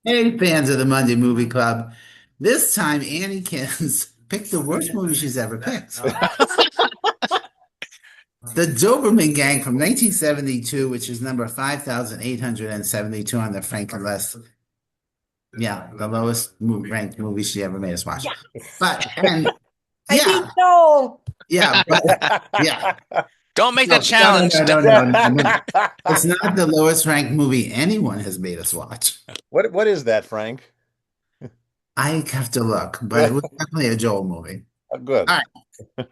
Hey, fans of the Monday Movie Club. This time, Annie Kins picked the worst movie she's ever picked. The Doberman Gang from 1972, which is number 5,872 on the Franken list. Yeah, the lowest ranked movie she ever made us watch. Yeah. And I beat yeah, Joel. yeah. Don't make No, that challenge. no. It's not the lowest ranked movie anyone has made us watch. What is that, Frank? I have to look, but it was definitely a Joel movie. Good. All right.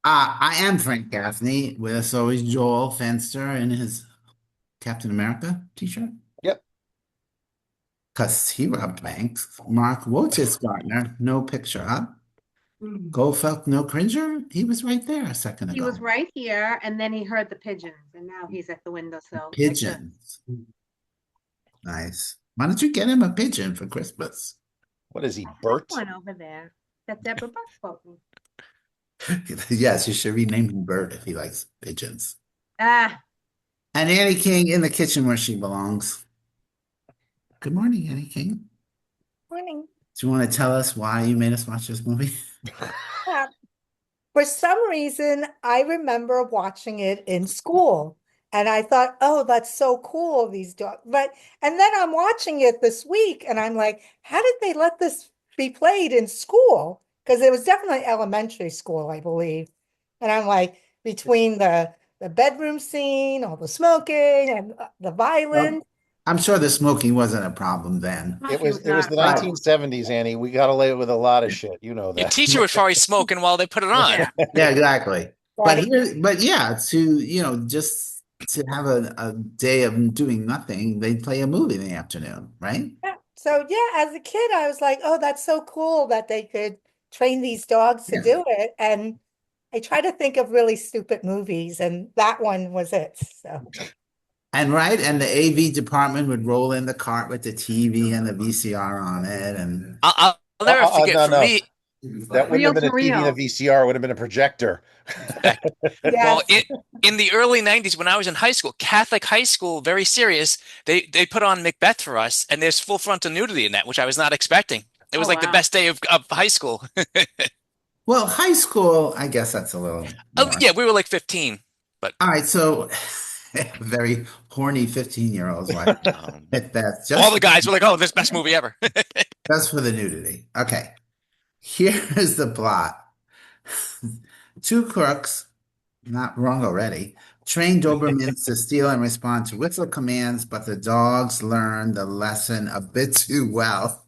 I am Frank Gaffney. With us always Joel Fenster in his Captain America t-shirt. Yep. Because he robbed banks. Mark Wotis Gardner, no picture up. Goldfelt, no cringer. He was right there a second He ago. was right here, and then he heard the pigeons, and now he's at the windowsill. Pigeons. Nice. Why don't you get him a pigeon for Christmas? What is he, I have Bert? one over there that Deborah Buck spoke me. Yes, you should rename him Bert if he likes pigeons. Ah, And Annie King in the kitchen where she belongs. Good morning, Annie King. Morning. Do you want to tell us why you made us watch this movie? Uh, For some reason, I remember watching it in school, and I thought, "Oh, that's so cool, these dogs." And then I'm watching it this week, and I'm like, "How did they let this be played in school?" Because it was definitely elementary school, I believe. And I'm like, between the bedroom scene, all the smoking, and the Well, violence. I'm sure the smoking wasn't a problem then. It was the Right. 1970s, Annie. We got away with a lot of shit. You know Your that. teacher was probably smoking while they put it on. yeah. Yeah, exactly. Right. But yeah, just to have a day of doing nothing, they play a movie in the afternoon, right? Yeah. So yeah, as a kid, I was like, "Oh, that's so cool that they could train these dogs to Yeah. do it." And I try to think of really stupid movies, and that one was it. So And the AV department would roll in the cart with the TV and the VCR on it, and I'll never forget. No, For no. me, That wouldn't have Real been to a TV and a real. VCR. It would have been a projector. well, yes, in the early '90s when I was in high school, Catholic high school, very serious. They put on Macbeth for us, and there's full frontal nudity in that, which I was not expecting. It was Oh like the wow. best day of high school. well, high school, I guess that's a little Oh more. yeah, we were like 15, but All right, so very horny 15-year-olds like Macbeth, all the guys were like, "Oh, this best movie ever." just for the nudity. Okay, here is the plot. Two crooks, not wrong already, train Dobermans to steal and respond to whistle commands, but the dogs learn the lesson a bit too well.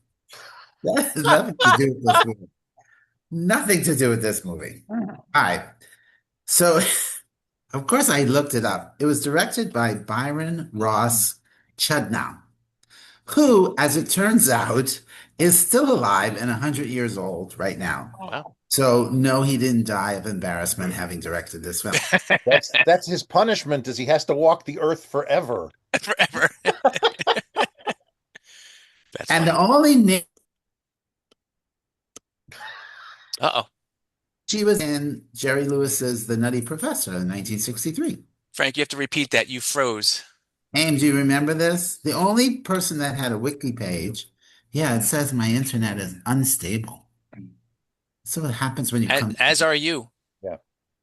That has nothing to do with this movie. Nothing to do with this movie. All right. So, of course, I looked it up. It was directed by Byron Ross Chudnow, who, as it turns out, is still alive and 100 years old right now. Wow. So, no, he didn't die of embarrassment having directed this film. That's his punishment, is he has to walk the earth forever. Forever. That's And funny. the only name Uh-oh. she was in Jerry Lewis's The Nutty Professor in 1963. Frank, you have to repeat that. You froze. Ames, do you remember this? The only person that had a wiki page, yeah, it says my internet is unstable. So what happens when you As, come, as are you. Yeah.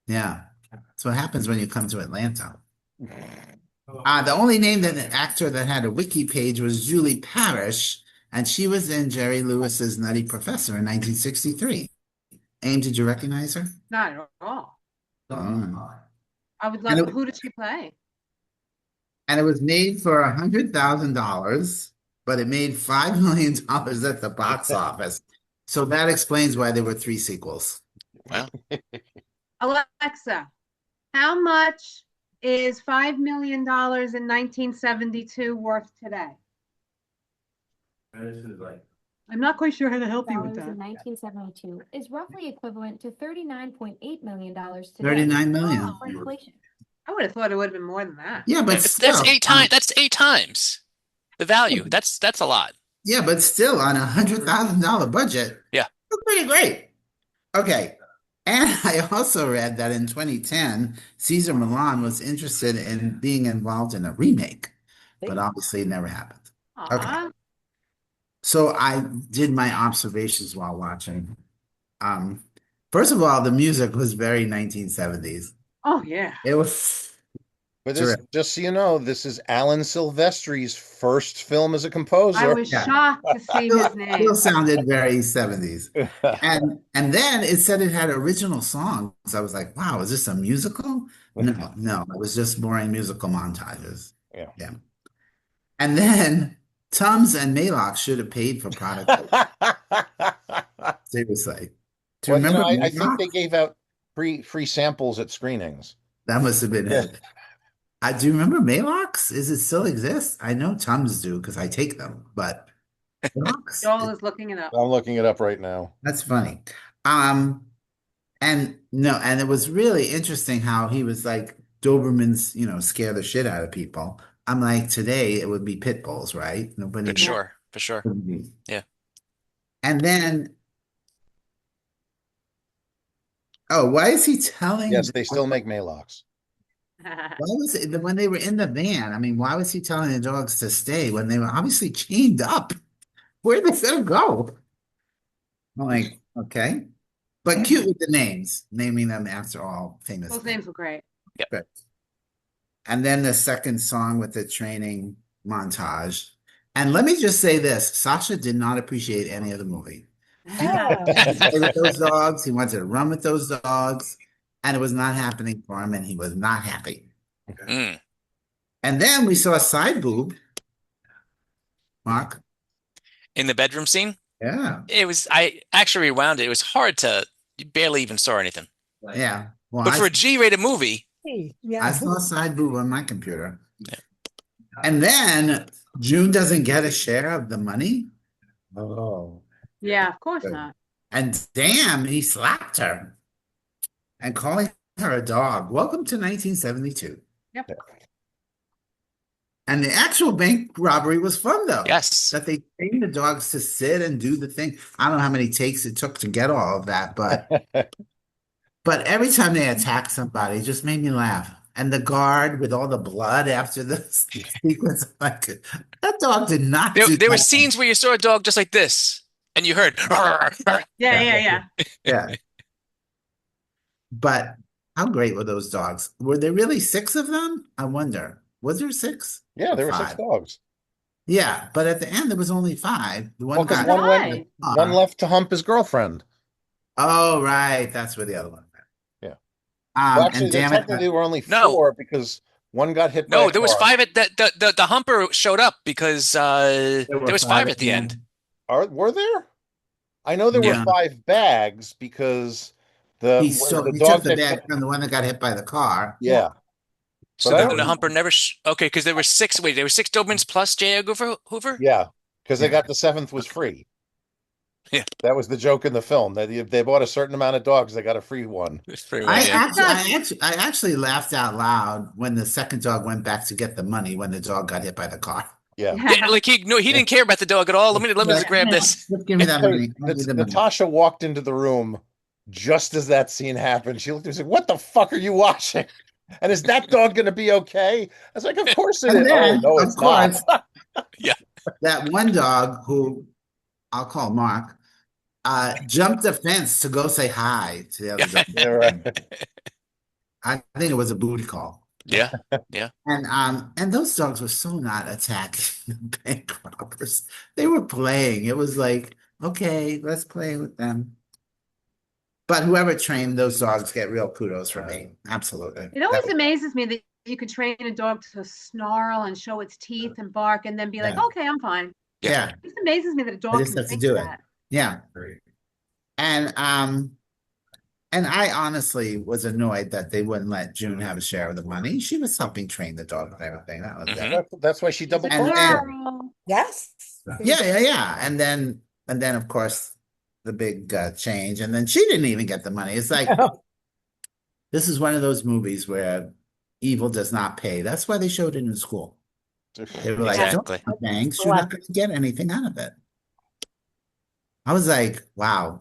yeah. That's what happens when you come to Atlanta. The only name that an actor that had a wiki page was Julie Parrish, and she was in Jerry Lewis's Nutty Professor in 1963. Ames, did you recognize her? Not at all. Oh. I would And love. it, Who did she play? and it was made for $100,000, but it made $5 million at the box office. So that explains why there were three sequels. Well, Alexa, how much is $5 million in 1972 worth today? I'm not quite sure how to help you with Dollars in that. 1972 is roughly equivalent to $39.8 million today. 39 million. For inflation. I would have thought it would have been more than that. Yeah, but that's still, eight times. That's 8 times the value. That's a lot. yeah, but still on $100,000 budget, Yeah. that's pretty great. Okay. And I also read that in 2010, Cesar Millan was interested in being involved in a remake, but obviously it never happened. Aw. So I did my observations while watching. Um, First of all, the music was very 1970s. Oh, yeah. It was But this, terrific. just so you know, this is Alan Silvestri's first film as a I composer. was Yeah. shocked to see Still, his still name. sounded very 70s. And then it said it had original songs. I was like, wow, is this a musical? No, it was just boring musical montages. Yeah. Yeah. And then Tums and Maylock should have paid for product. Seriously. Do you Well, remember I think Maylock? they gave out free samples at screenings. That must have been Yeah. it. Do you remember Maylocks? Is it still exist? I know Tums do because I take them, but Maylocks, Joel is looking it up. I'm looking it up right now. that's funny. Um, and no, and it was really interesting how he was like Dobermans, scare the shit out of people. I'm like, today it would be pit bulls, right? For Nobody Yeah. sure. For sure. would be. Yeah. And then, oh, why is he telling? Yes, they still make Maylocks. Why was it when they were in the van? I mean, why was he telling the dogs to stay when they were obviously chained up? Where are they gonna go? I'm like, okay. But cute with the names, naming them after all famous Those things. names were great. Good. And then the second song with the training montage. And let me just say this, Sasha did not appreciate any of the movie. He Oh, wanted to play with those dogs, he wanted to run with those dogs, and it was not happening for him, and he was not happy. Mm. And then we saw a side boob, Mark. In the bedroom scene, Yeah, I actually rewound it. It was hard to, you barely even saw anything. yeah. Well, But for a G-rated movie, hey, I yeah. saw a side boob on my computer. And then June doesn't get a share of the money. Oh. Yeah, of course Good. not. And damn, he slapped her and calling her a dog. Welcome to 1972. Yep. And the actual bank robbery was fun, though. yes. That they trained the dogs to sit and do the thing. I don't know how many takes it took to get all of that, but every time they attacked somebody, it just made me laugh. And the guard with all the blood after the sequence, like that dog did not There, do there were that. scenes where you saw a dog just like this, and you heard, Yeah. Yeah. But how great were those dogs? Were there really six of them? I wonder. Was there six? Yeah, Or there were six five? dogs. Yeah, but at the end there was only five. The Well, one because got one went, Why? one left to hump his girlfriend. Oh, right. That's where the other one went. Yeah. Well, actually, And there damn it, technically were only No. four because one got hit by No, a there was car. five at the humper showed up because there there were was five at the end. Were there? I know there were Yeah. 5 bags because He the took dog the that bag from the one that got hit by the car. yeah. So But I then don't the humper never okay, because there were six. Wait, there were six Dobermans plus J. Edgar Hoover. Yeah, because they Yeah. got the 7th was free. Yeah. That was the joke in the film that if they bought a certain amount of dogs, they got a free one. Pretty much, yeah. I actually laughed out loud when the second dog went back to get the money when the dog got hit by the car. Yeah. Yeah, like he didn't care about the dog at all. Let me just grab this. Just give me that money. I'll give the money. Natasha walked into the room just as that scene happened. She looked at me and said, "What the fuck are you watching? And is that dog going to be okay?" I was like, "Of course it And is." then, Oh, no, of it's not. course, Yeah. that one dog who I'll call Mark jumped the fence to go say hi to the other dog. Yeah, right. I think it was a booty call. Yeah. And those dogs were so not attacking the bank robbers. They were playing. It was like, okay, let's play with them. But whoever trained those dogs get real kudos from me. Absolutely. It always amazes me that you could train a dog to snarl and show its teeth and bark and then be like, Yeah. okay, I'm fine. Yeah. It just amazes me that a dog just can have to think do it. that. Yeah. And I honestly was annoyed that they wouldn't let June have a share of the money. She was helping train the dog and everything. That was Mhm. good. That's why she double She's a parked. girl. Yes. Yeah. And then of course the big change. And then she didn't even get the money. It's like this is one of those movies where evil does not pay. That's why they showed it in school. They were like, Exactly. don't thanks. You're not going to get anything out of it. I was like, wow.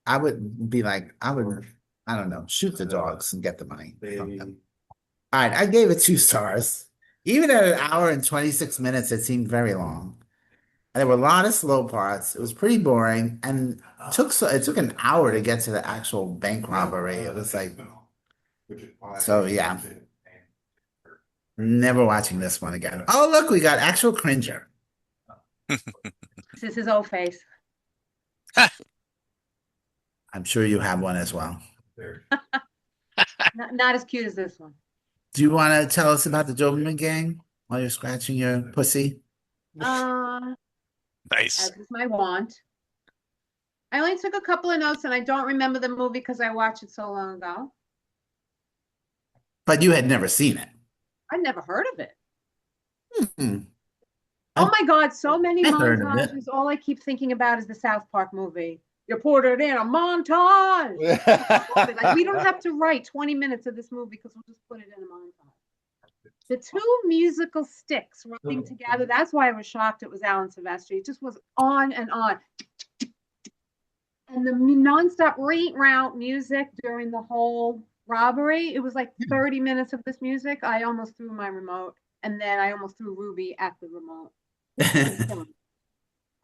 I would be like, I don't know, shoot the dogs and get the money from them. All right, I gave it 2 stars. Even at an hour and 26 minutes, it seemed very long. And there were a lot of slow parts. It was pretty boring, and it took an hour to get to the actual bank robbery. It was like, so yeah, never watching this one again. Oh, look, we got actual cringer. This is his old face. I'm sure you have one as well. Not as cute as this one. Do you want to tell us about the Doberman gang while you're scratching your pussy? Nice. As is my want. I only took a couple of notes and I don't remember the movie because I watched it so long ago. But you had never seen it. I'd never heard of it. Hmm. Oh my God, so many I heard of it. montages. All I keep thinking about is the South Park movie. You put it in a montage. Like, we don't have to write 20 minutes of this movie because we'll just put it in a montage. The two musical sticks running together. That's why I was shocked it was Alan Silvestri. It just was on and on. And the nonstop route music during the whole robbery. It was like 30 minutes of this music. I almost threw my remote. And then I almost threw Ruby at the remote.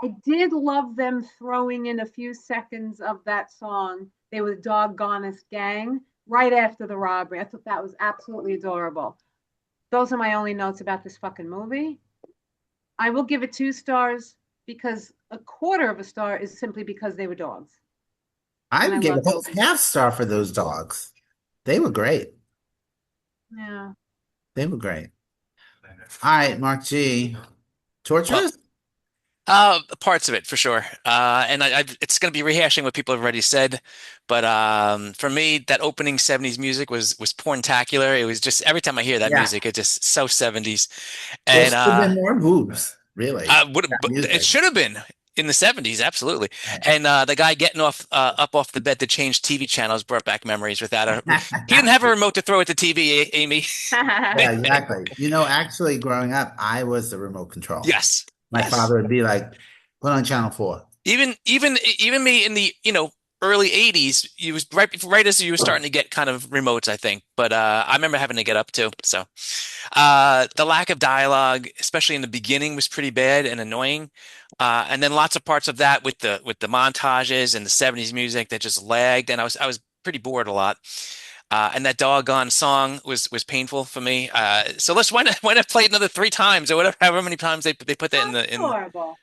I did love them throwing in a few seconds of that song. They were Doggonest Gang right after the robbery. I thought that was absolutely adorable. Those are my only notes about this fucking movie. I will give it 2 stars because a quarter of a star is simply because they were dogs. I'd give a whole half star for those dogs. They were great. Yeah. They were great. All right, Mark G. Torturous? Parts of it for sure. And it's going to be rehashing what people have already said, but for me, that opening 70s music was porntacular. It was just every time I hear that music, it's just so 70s. There And should have been more boobs, really. it should have been in the 70s, absolutely. And the guy getting up off the bed to change TV channels brought back memories without he didn't have a remote to throw at the TV, Amy. Yeah, exactly. Actually, growing up, I was the remote control. Yes. My father would be like, put on channel 4. Even me in the early 80s, it was right as you were starting to get kind of remotes, I think. But I remember having to get up too. So the lack of dialogue, especially in the beginning, was pretty bad and annoying. And then lots of parts of that with the montages and the 70s music that just lagged, and I was pretty bored a lot. And that doggone song was painful for me. So let's why not play it another 3 times or whatever, however many times they put that in the Horrible.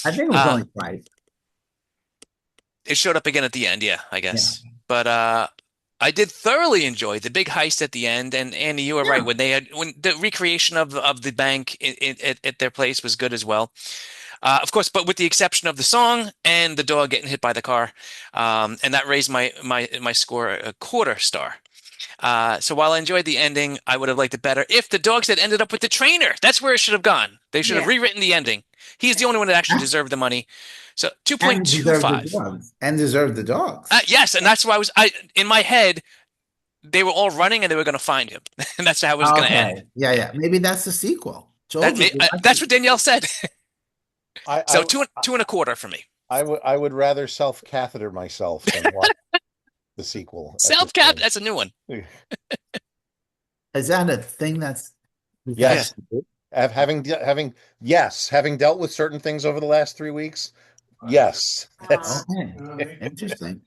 I think it was only twice. It showed up again at the end, yeah, I guess. Yeah. But I did thoroughly enjoy the big heist at the end. And Andy, you were right when the recreation of the bank at their place was good as well. Of course, but with the exception of the song and the dog getting hit by the car, and that raised my score a quarter star. So while I enjoyed the ending, I would have liked it better if the dogs had ended up with the trainer. That's where it should have gone. They should have rewritten the ending. He's the only one that actually deserved the money. So 2.25. And deserved the dogs. Yes, and that's why in my head, they were all running and they were going to find him. And that's how it was going to end. Yeah. Maybe that's the sequel. That's what Danielle said. So 2.25 for me. I would rather self-catheter myself than watch the sequel. Self-catheter, that's a new one. Is that a thing that's yes? Having dealt with certain things over the last 3 weeks. Yes, that's interesting.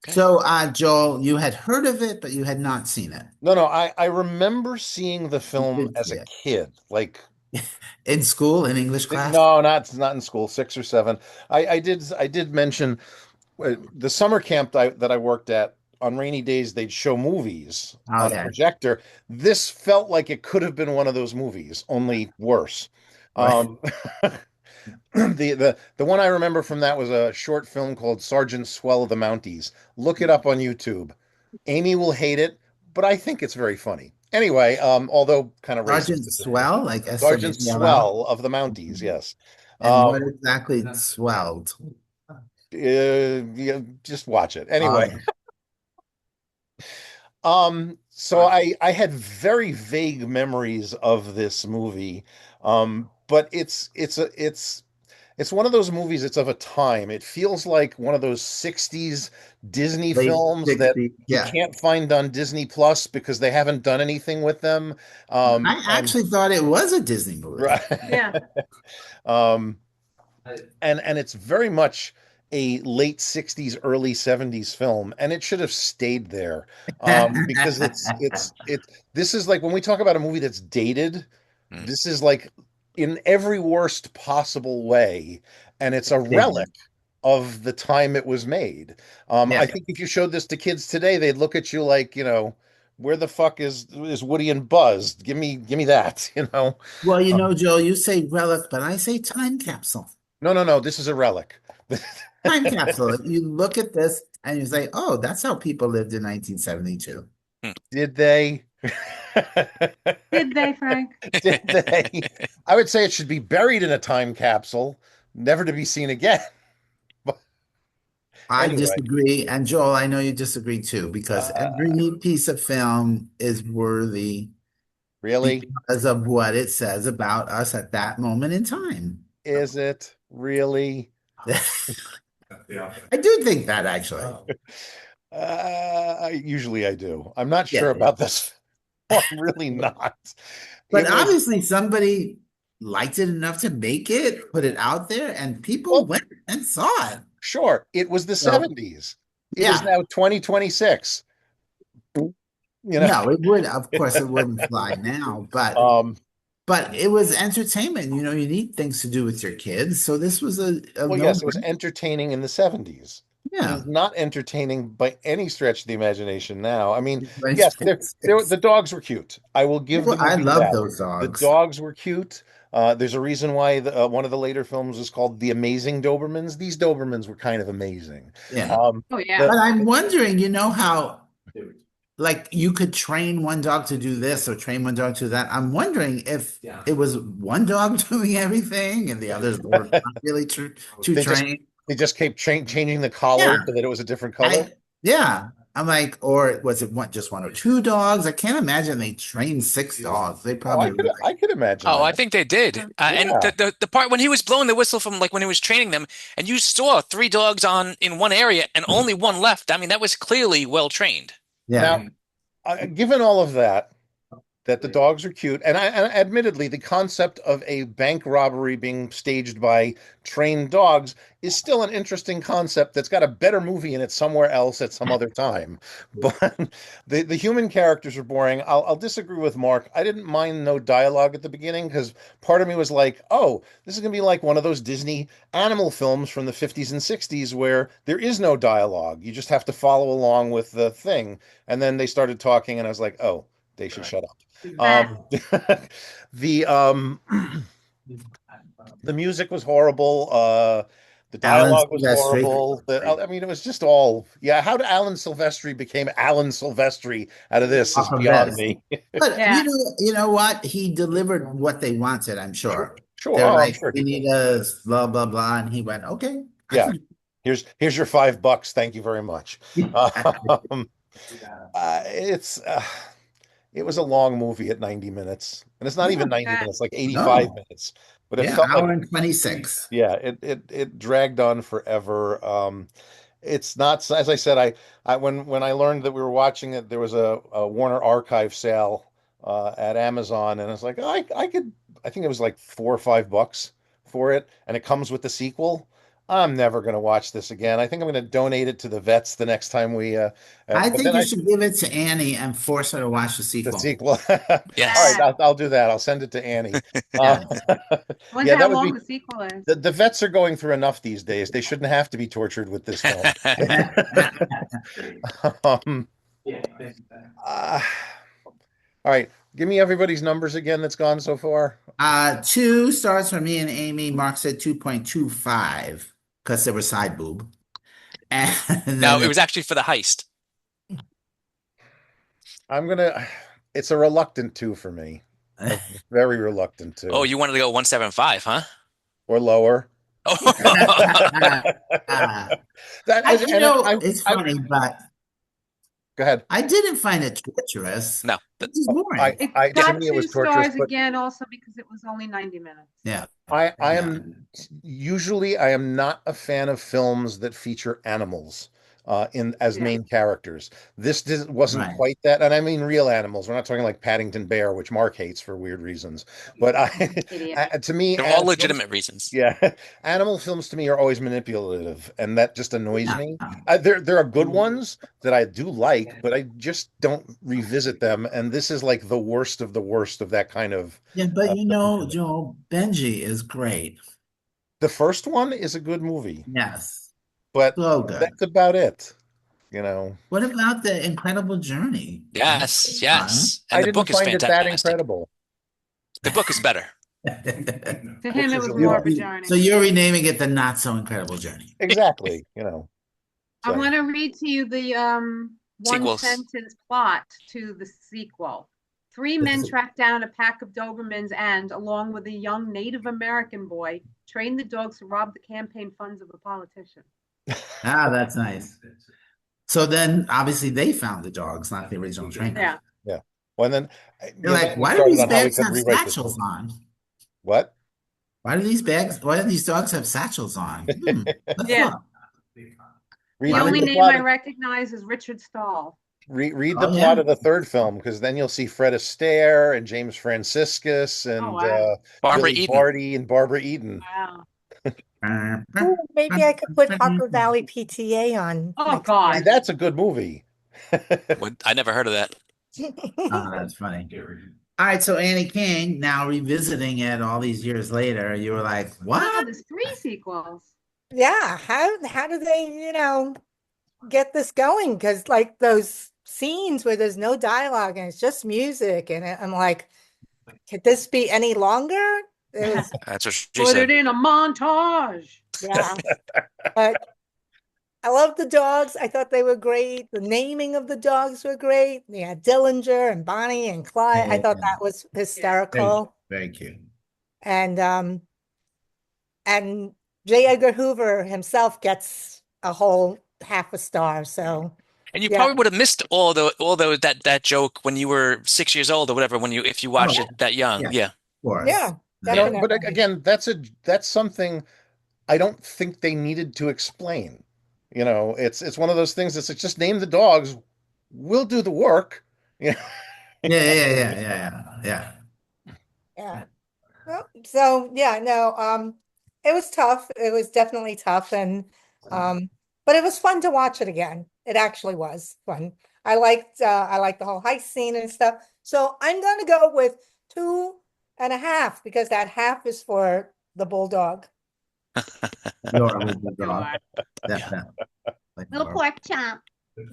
So, Joel, you had heard of it, but you had not seen it. No, I remember seeing the film as a kid, like in school, in English class. No, not in school, 6 or 7. I did mention the summer camp that I worked at. On rainy days, they'd show movies on a projector. This felt like it could have been one of those movies, only worse. Right. The one I remember from that was a short film called Sergeant Swell of the Mounties. Look it up on YouTube. Amy will hate it, but I think it's very funny. Anyway, although kind of racist. Sergeant Swell, like Sergeant Swell of the Mounties, yes. And what exactly swelled? Just watch it anyway. So I had very vague memories of this movie, but it's it's one of those movies. It's of a time. It feels like one of those 60s Disney Late films that 60s. you Yeah. can't find on Disney Plus because they haven't done anything with them. I And actually thought it was a Disney movie. right. Yeah. um, and it's very much a late 60s early 70s film, and it should have stayed there, because it this is like when we talk about a movie that's dated, Hmm. this is like in every worst possible way, and it's a Yeah. relic of the time it was made. I think if you showed this to kids today, they'd look at you like, where the fuck is Woody and Buzz? Give me that, Well, Uh, Joel, you say relic, but I say time capsule. no, no, no, this is a relic. Time capsule. You look at this and you say, oh, that's how people lived in 1972. Hmm. Did they? Did they, Frank? Did they? I would say it should be buried in a time capsule, never to be seen again. But I anyway, disagree. And Joel, I know you disagree too, because uh, every piece of film is worthy really? because of what it says about us at that moment in time. Is it really? I do think that actually. Usually I do. I'm not Yeah. sure about this. I'm really not. But It was, obviously somebody liked it enough to make it, put it out there, and people well, went and saw it. sure, it was the So 70s. It is yeah. now 2026. You know, No, it would, of course, it wouldn't fly now, um, but it was entertainment. You need things to do with your kids. So this was a well, no, yes, it was entertaining in the 70s. It yeah. is not entertaining by any stretch of the imagination now. I mean, yes, It's- the dogs were cute. I will give the I movie love that. those The dogs. dogs were cute. There's a reason why one of the later films was called The Amazing Dobermans. These Dobermans were kind of amazing. Yeah. Um, Oh, yeah. But the I'm wondering, how like you could train one dog to do this or train one dog to that. I'm wondering if it was one dog doing everything and the others were not really too they just trained. they just kept changing the collar Yeah. so that it was a different color. I yeah. I'm like, or was it just one or two dogs? I can't imagine they trained six dogs. They Oh, I probably could were like, I could imagine Oh, I that. think they did. And Yeah. the part when he was blowing the whistle from like when he was training them, and you saw three dogs on in one area and only one left. I mean, that was clearly well trained. Now, yeah. given all of that the dogs are cute. And admittedly, the concept of a bank robbery being staged by trained dogs is still an interesting concept that's got a better movie in it somewhere else at some other time. But the human characters are boring. I'll disagree with Mark. I didn't mind no dialogue at the beginning because part of me was like, oh, this is going to be like one of those Disney animal films from the 50s and 60s where there is no dialogue. You just have to follow along with the thing. And then they started talking, and I was like, oh, they should shut up. Ah, The the music was horrible. The Alan dialogue was Silvestri. horrible. I mean, it was just all, yeah. How did Alan Silvestri became Alan Silvestri out of this is Off of beyond this. me. But yeah. you know what? He delivered what they wanted, I'm Sure, sure. sure. They're Oh, I'm like, sure we he did. need a blah blah blah, and he went, okay, I Yeah. can. Here's your $5. Thank you very much. Um, it was a long movie at 90 minutes, and it's not Yeah, even 90 That, minutes, like 85 no, minutes. But it yeah, felt like, hour and 26. yeah, it dragged on forever. It's not, as I said, I when I learned that we were watching it, there was a Warner Archive sale at Amazon, and I was like, oh, I think it was like $4 or $5 for it, and it comes with the sequel. I'm never going to watch this again. I think I'm going to donate it to the vets the next time I but think then you I should give it to Annie and force her to watch the the sequel. sequel. All right, Yes. that. I'll do that. I'll send it to Annie. Uh, Yeah. Wonder yeah, how that would long be, the sequel is. the vets are going through enough these days. They shouldn't have to be tortured with this film. Um, uh, all right, give me everybody's numbers again that's gone so far. 2 stars for me and Amy. Mark said 2.25 because there was side boob. And No, it then was actually for the heist. I'm gonna. It's a reluctant two for me. A very reluctant Oh, two, you wanted to go 175, huh? or lower. Oh, That and it's I funny, but go ahead. I didn't find it torturous. no. It was Oh, boring. It to got me it was two torturous, stars but again also because it was only 90 minutes. Yeah. I Yeah. am Usually I am not a fan of films that feature animals in as Yeah. main characters. Wasn't Right. quite that, and I mean real animals. We're not talking like Paddington Bear, which Mark hates for weird reasons. But Idiot. to me, They're all films, legitimate reasons. yeah, animal films to me are always manipulative, and that just annoys Yeah. me. There are good ones that I do like, but I just don't revisit them. And this is like the worst of the worst of that kind of. Yeah, but Film. Joel, Benji is great. The first one is a good movie, Yes. but So good. that's about it. You know, What about the incredible journey? That Yes, was fun. yes. And I the didn't book is find it that fantastic. incredible. The book is better. To Book him, it is a was more lot. of a journey. So you're renaming it the Not So Incredible Journey. Exactly. You know, I so want to read to you the one Sequels. sentence plot to the sequel. Three men track down a pack of Dobermans and, along with a young Native American boy, train the dogs to rob the campaign funds of a politician. Ah, that's nice. So then obviously they found the dogs, not the original trainer. Yeah. yeah. Well, and then They're then like, we why do started these on how we bags could have rewrite this satchels movie. on? What? Why do these dogs have satchels on? Let's Yeah. look. Read, The Why would only read the they? name plot. I recognize is Richard Stahl. Read the Oh plot yeah. of the third film, because then you'll see Fred Astaire and James Franciscus Oh, and wow. Barbara Billy Eden. Barty and Barbara Eden. Wow. Ooh, maybe I could put Harper Valley PTA on Oh, next See, God. that's a good movie. I never heard of that. year. Oh, that's funny. All right, so Annie King, now revisiting it all these years later, you were like, Wow, what? there's three sequels. Yeah, how do they, get this going? Because like those scenes where there's no dialogue and it's just music, and I'm like, could this be any longer? It was, That's what she Put it said. in a montage. yeah, but I love the dogs. I thought they were great. The naming of the dogs were great. Yeah, Dillinger and Bonnie and Clyde. I Yeah, thought that was very, hysterical. very cute. And J. Edgar Hoover himself gets a whole half a star. So And you yeah, probably would have missed all those that joke when you were 6 years old or whatever, if you watched Oh, it that young. yeah, of Yeah. course. yeah, Yeah. But definitely. again, that's something I don't think they needed to explain. It's one of those things that's like, just name the dogs, we'll do the work. Yeah. Yeah. Yeah. Well, so yeah, no, it was tough. It was definitely tough, and but it was fun to watch it again. It actually was fun. I liked the whole heist scene and stuff. So I'm gonna go with 2.5 because that half is for the bulldog. Laura with the dog. Sure. Definitely. Little pork chop.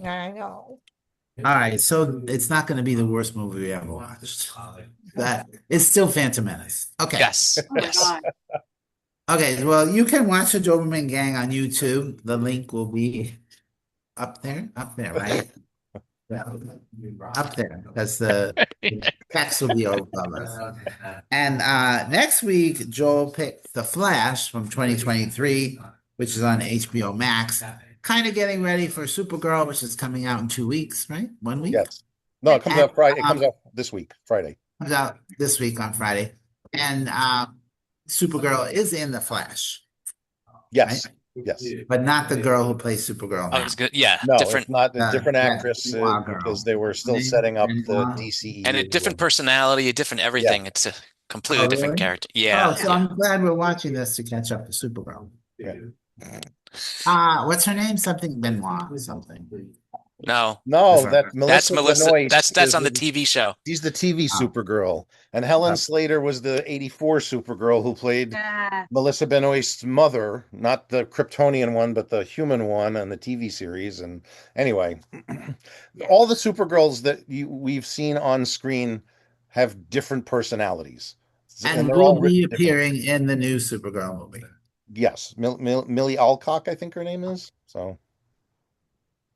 I know. All right, so it's not going to be the worst movie we ever watched. That it's still Phantom Menace. Okay. Yes. Oh my Yes. God. Okay, well, you can watch the Doberman Gang on YouTube. The link will be up there, right? Yeah, up there. That's the text will be above us. And next week, Joel picked The Flash from 2023, which is on HBO Max. Kind of getting ready for Supergirl, which is coming out in 2 weeks, right? 1 week? Yes. No, it comes And, out Friday. It comes out this week, Friday. comes out this week on Friday. And Supergirl is in The Flash, Yes. right? Yes. But not the girl who plays Supergirl Oh, now. it's good. Yeah. No, it's Different not a different That actress Noir because girl. they were still setting up the and a DCEU. different personality, a different Yeah. everything. It's a completely Oh, different really? character. Oh, Yeah. so Yeah. I'm glad we're watching this to catch up to Supergirl. Yeah. What's her name? Something Benoit or something. No, No, Different. that that's Melissa Melissa. Benoist That's is on the TV show. she's the TV Oh. Supergirl, and Helen Oh. Slater was the '84 Supergirl who played Yeah. Melissa Benoist's mother, not the Kryptonian one, but the human one on the TV series. And anyway, all the Supergirls that we've seen on screen have different personalities, And they're will all be written differently. appearing in the new Supergirl movie. Yes, Millie Alcock, I think her name is. So,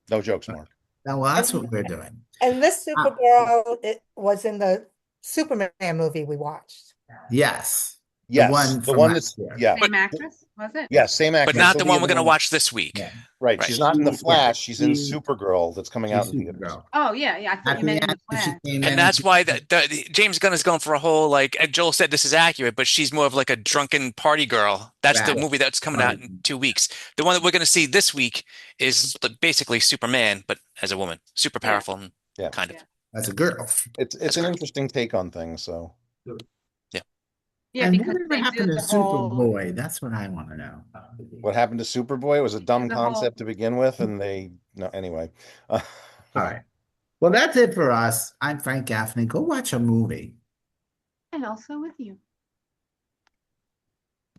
no jokes, Mark. Now, well, that's what we're doing. And this Ah. Supergirl, it was in the Superman movie we watched. Yes. Yes, one the from one last that's year. yeah, Same actress, was it? yeah, same But actress. not the Sylvia one we're going to Boone. watch this week. Yeah. Right. Right. She's not in the Yeah. Flash. She's in Supergirl that's coming out She's in theaters. Supergirl. Oh, yeah, yeah. I thought At you the meant in end, the she Flash. came And in and that's why James Gunn is going for a whole, like Joel said, this is accurate, but she's more of like a drunken party girl. That's the right. movie that's coming out in 2 weeks. The one that we're going to see this week is basically Superman, but as a woman, super Yeah. powerful, Yeah. kind of. Yeah. That's a girl. It's an interesting take on things. So Yeah. Yeah, And because whatever they do happened to the whole, Superboy? That's what I want to know. what happened to Superboy? It was a dumb the whole, concept to begin with, and they no anyway. All right. Well, that's it for us. I'm Frank Gaffney. Go watch a movie. and also with you.